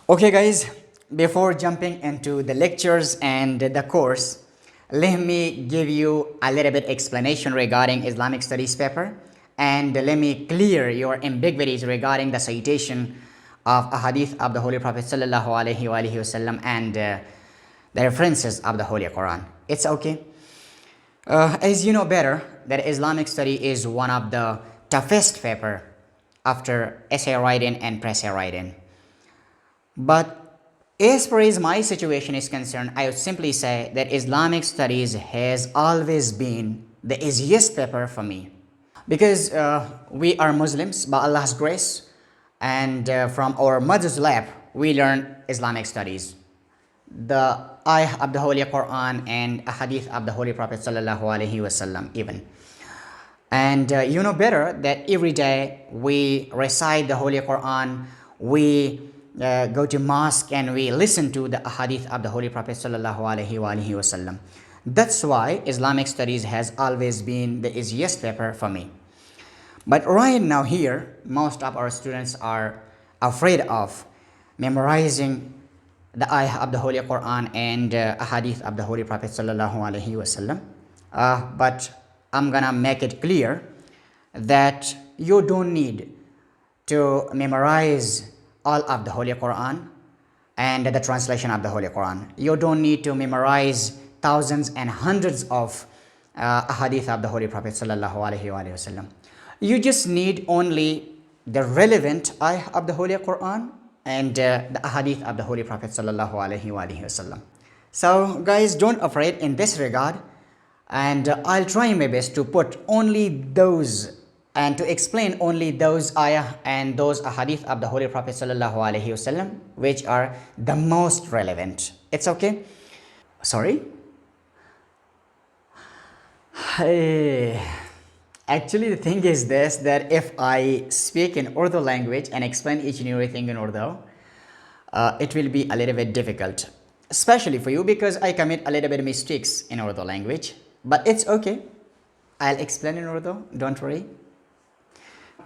Okay, guys, before jumping into the lectures and the course, let me give you a little bit explanation regarding Islamic studies paper, and let me clear your ambiguities regarding the citation of a hadith of the Holy Prophet sallallahu alaihi wasallam and the references of the Holy Quran. It's okay. As you know better, that Islamic study is one of the toughest paper after essay writing and essay writing. But as far as my situation is concerned, I would simply say that Islamic studies has always been the easiest paper for me. Because we are Muslims by Allah's grace, and from our mother's lap, we learn Islamic studies. The ayah of the Holy Quran and a hadith of the Holy Prophet sallallahu alaihi wasallam even. And you know better that every day we recite the Holy Quran, we go to mosque and we listen to the hadith of the Holy Prophet sallallahu alaihi wasallam. That's why Islamic studies has always been the easiest paper for me. But right now here, most of our students are afraid of memorizing the ayah of the Holy Quran and a hadith of the Holy Prophet sallallahu alaihi wasallam. But I'm gonna make it clear that you don't need to memorize all of the Holy Quran and the translation of the Holy Quran. You don't need to memorize thousands and hundreds of hadith of the Holy Prophet sallallahu alaihi wasallam. You just need only the relevant ayah of the Holy Quran and the hadith of the Holy Prophet sallallahu alaihi wasallam. So guys, don't afraid in this regard, and I'll try my best to put only those and to explain only those ayah and those hadith of the Holy Prophet sallallahu alaihi wasallam which are the most relevant. It's okay? Sorry? Actually, the thing is this, that if I speak in Urdu language and explain each and everything in Urdu, it will be a little bit difficult, especially for you, because I commit a little bit of mistakes in Urdu language. But it's okay. I'll explain in Urdu, don't worry.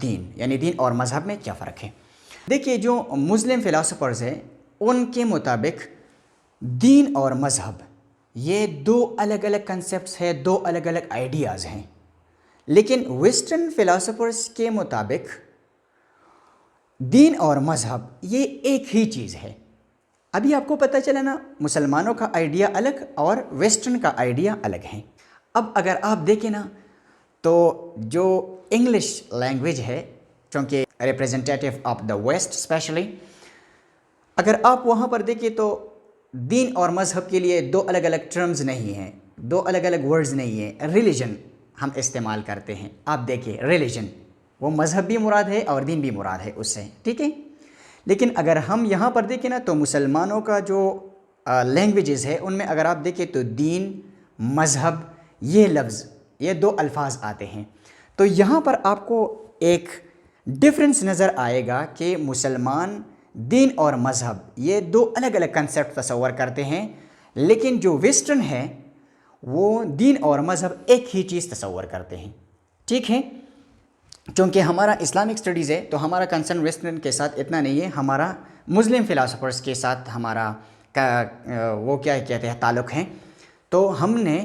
دین، یعنی دین اور مذہب میں کیا فرق ہے۔ دیکھیے جو مسلم philosophers ہیں ان کے مطابق دین اور مذہب یہ دو الگ الگ کنسیپٹس ہیں، دو الگ الگ آئیڈیاز ہیں، لیکن ویسٹرن فلاسفرز کے مطابق دین اور مذہب یہ ایک ہی چیز ہے۔ ابھی آپ کو پتہ چلا نا، مسلمانوں کا آئیڈیا الگ اور ویسٹرن کا آئیڈیا الگ ہے۔ اب اگر آپ دیکھیں نا تو جو انگلش لینگویج ہے، چونکہ representative of the West especially, اگر آپ وہاں پر دیکھیں تو دین اور مذہب کے لیے دو الگ الگ ٹرمز نہیں ہیں، دو الگ الگ ورڈز نہیں ہیں۔ ریلیجن ہم استعمال کرتے ہیں، آپ دیکھیں ریلیجن وہ مذہب بھی مراد ہے اور دین بھی مراد ہے اس سے، ٹھیک ہے۔ لیکن اگر ہم یہاں پر دیکھیں نا تو مسلمانوں کا جو لینگویجز ہے ان میں اگر آپ دیکھیں تو دین، مذہب، یہ لفظ، یہ دو الفاظ آتے ہیں۔ تو یہاں پر آپ کو ایک ڈفرنس نظر آئے گا کہ مسلمان دین اور مذہب یہ دو الگ الگ کنسیپٹ تصور کرتے ہیں، لیکن جو ویسٹرن ہے وہ دین اور مذہب ایک ہی چیز تصور کرتے ہیں، ٹھیک ہے۔ چونکہ ہمارا اسلامک سٹڈیز ہے تو ہمارا کنسرن ویسٹرن کے ساتھ اتنا نہیں ہے، ہمارا مسلم فلاسفرز کے ساتھ ہمارا وہ کیا کہتے ہیں تعلق ہیں۔ تو ہم نے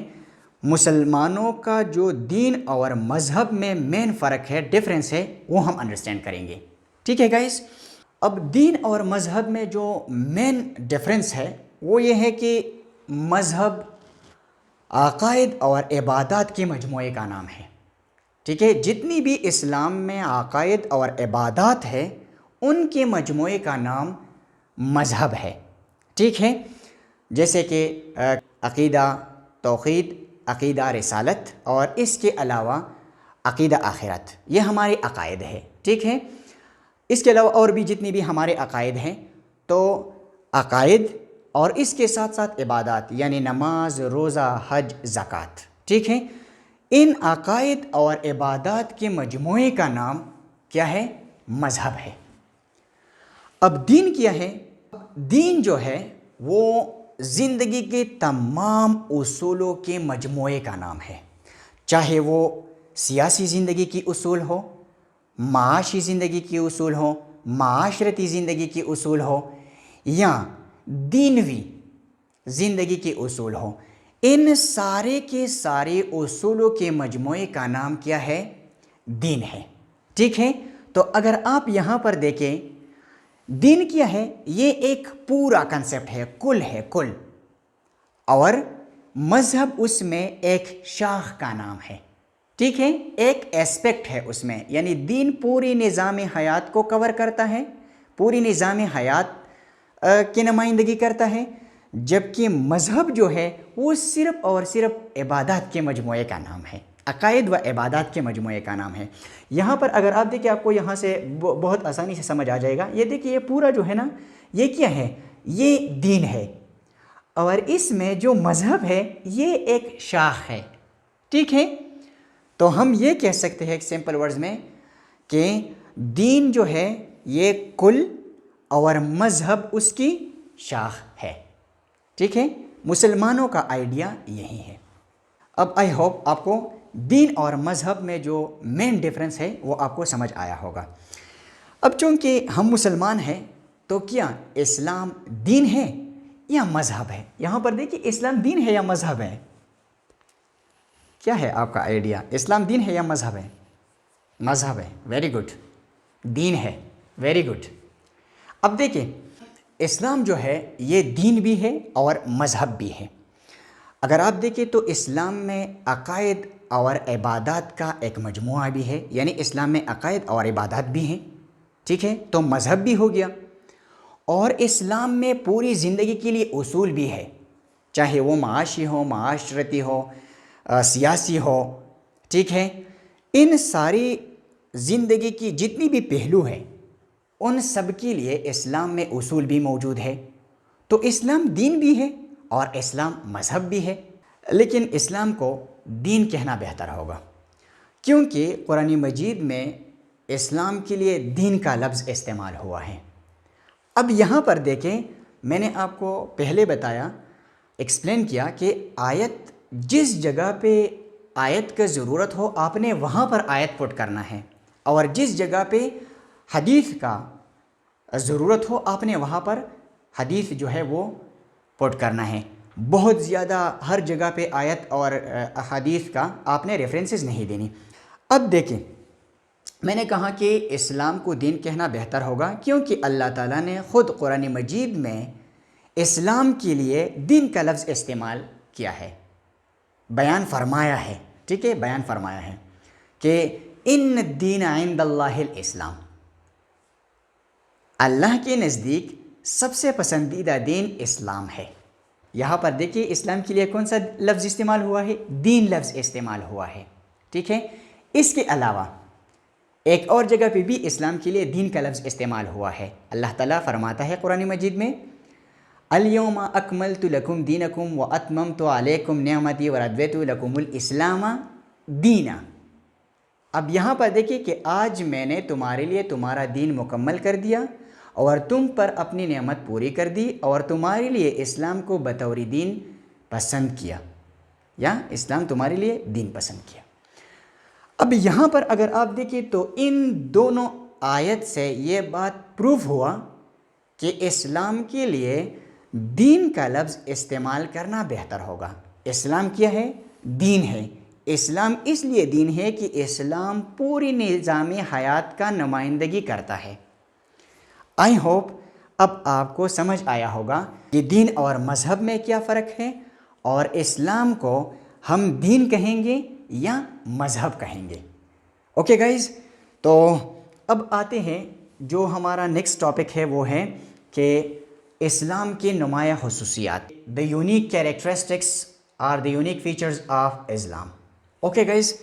مسلمانوں کا جو دین اور مذہب میں مین فرق ہے، ڈفرینس ہے، وہ ہم انڈرسٹینڈ کریں گے، ٹھیک ہے گائز۔ اب دین اور مذہب میں جو مین ڈفرینس ہے وہ یہ ہے کہ مذہب عقائد اور عبادات کے مجموعے کا نام ہے، ٹھیک ہے۔ جتنی بھی اسلام میں عقائد اور عبادات ہے ان کے مجموعے کا نام مذہب ہے، ٹھیک ہے۔ جیسے کہ عقیدہ توحید، عقیدہ رسالت اور اس کے علاوہ عقیدہ آخرت، یہ ہمارے عقائد ہے، ٹھیک ہے۔ اس کے علاوہ اور بھی جتنی بھی ہمارے عقائد ہیں، تو عقائد اور اس کے ساتھ ساتھ عبادات یعنی نماز، روزہ، حج، زکوٰۃ، ٹھیک ہے۔ ان عقائد اور عبادات کے مجموعے کا نام کیا ہے؟ مذہب ہے۔ اب دین کیا ہے؟ دین جو ہے وہ زندگی کے تمام اصولوں کے مجموعے کا نام ہے، چاہے وہ سیاسی زندگی کی اصول ہو، معاشی زندگی کی اصول ہو، معاشرتی زندگی کی اصول ہو، یا دینوی زندگی کے اصول ہو، ان سارے کے سارے اصولوں کے مجموعے کا نام کیا ہے؟ دین ہے، ٹھیک ہے۔ تو اگر آپ یہاں پر دیکھیں دین کیا ہے، یہ ایک پورا کنسیپٹ ہے، کل ہے، کل، اور مذہب اس میں ایک شاخ کا نام ہے، ٹھیک ہے، ایک ایسپیکٹ ہے اس میں، یعنی دین پوری نظام حیات کو کور کرتا ہے، پوری نظام حیات کی نمائندگی کرتا ہے، جبکہ مذہب جو ہے وہ صرف اور صرف عبادات کے مجموعے کا نام ہے، عقائد و عبادات کے مجموعے کا نام ہے۔ یہاں پر اگر آپ دیکھیں آپ کو یہاں سے بہت آسانی سے سمجھ آ جائے گا، یہ دیکھیں یہ پورا جو ہے نا یہ کیا ہے؟ یہ دین ہے، اور اس میں جو مذہب ہے یہ ایک شاخ ہے، ٹھیک ہے۔ تو ہم یہ کہہ سکتے ہیں ایک سمپل ورڈز میں کہ دین جو ہے یہ کل اور مذہب اس کی شاخ ہے، ٹھیک ہے۔ مسلمانوں کا آئیڈیا یہی ہے۔ اب آئی ہوپ آپ کو دین اور مذہب میں جو مین ڈیفرنس ہے وہ آپ کو سمجھ آیا ہوگا۔ اب چونکہ ہم مسلمان ہیں تو کیا اسلام دین ہے یا مذہب ہے؟ یہاں پر دیکھیے اسلام دین ہے یا مذہب ہے؟ کیا ہے آپ کا آئیڈیا؟ اسلام دین ہے یا مذہب ہے؟ مذہب ہے، ویری گڈ، دین ہے، ویری گڈ۔ اب دیکھیں اسلام جو ہے یہ دین بھی ہے اور مذہب بھی ہے۔ اگر آپ دیکھیں تو اسلام میں عقائد اور عبادات کا ایک مجموعہ بھی ہے، یعنی اسلام میں عقائد اور عبادات بھی ہیں، ٹھیک ہے، تو مذہب بھی ہو گیا، اور اسلام میں پوری زندگی کے لیے اصول بھی ہے، چاہے وہ معاشی ہو، معاشرتی ہو، سیاسی ہو، ٹھیک ہے۔ ان ساری زندگی کی جتنی بھی پہلو ہے ان سب کے لیے اسلام میں اصول بھی موجود ہے، تو اسلام دین بھی ہے اور اسلام مذہب بھی ہے۔ لیکن اسلام کو دین کہنا بہتر ہوگا، کیونکہ قرآن مجید میں اسلام کے لیے دین کا لفظ استعمال ہوا ہے۔ اب یہاں پر دیکھیں، میں نے آپ کو پہلے بتایا، ایکسپلین کیا کہ آیت جس جگہ پہ آیت کا ضرورت ہو آپ نے وہاں پر آیت پٹ کرنا ہے۔ اور جس جگہ پہ حدیث کا ضرورت ہو آپ نے وہاں پر حدیث جو ہے وہ پوٹ کرنا ہے. بہت زیادہ ہر جگہ پہ آیت اور حدیث کا آپ نے ریفرنسز نہیں دینی. اب دیکھیں میں نے کہا کہ اسلام کو دین کہنا بہتر ہوگا کیونکہ اللہ تعالیٰ نے خود قرآن مجید میں اسلام کے لیے دین کا لفظ استعمال کیا ہے, بیان فرمایا ہے. ٹھیک ہے, بیان فرمایا ہے کہ ان الدین عند اللہ الاسلام, اللہ کے نزدیک سب سے پسندیدہ دین اسلام ہے. یہاں پر دیکھیے اسلام کے لیے کون سا لفظ استعمال ہوا ہے, دین لفظ استعمال ہوا ہے. ٹھیک ہے, اس کے علاوہ ایک اور جگہ پہ بھی اسلام کے لیے دین کا لفظ استعمال ہوا ہے. اللہ تعالیٰ فرماتا ہے قرآن مجید میں الیوم اکملت لکم دینکم واتممت علیکم نعمتی ورضیت لکم الاسلام دینا. اب یہاں پر دیکھیے کہ آج میں نے تمہارے لیے تمہارا دین مکمل کر دیا اور تم پر اپنی نعمت پوری کر دی اور تمہارے لیے اسلام کو بطور دین پسند کیا, یا اسلام تمہارے لیے دین پسند کیا. اب یہاں پر اگر آپ دیکھیں تو ان دونوں آیت سے یہ بات پروف ہوا کہ اسلام کے لیے دین کا لفظ استعمال کرنا بہتر ہوگا. اسلام کیا ہے؟ دین ہے. اسلام اس لیے دین ہے کہ اسلام پوری نظام حیات کا نمائندگی کرتا ہے. آئی ہوپ اب آپ کو سمجھ آیا ہوگا کہ دین اور مذہب میں کیا فرق ہے اور اسلام کو ہم دین کہیں گے یا مذہب کہیں گے. اوکے گائز, تو اب آتے ہیں جو ہمارا نیکسٹ ٹاپک ہے وہ ہے کہ اسلام کی نمایاں خصوصیات, the unique characteristics or the unique features of Islam. Okay guys,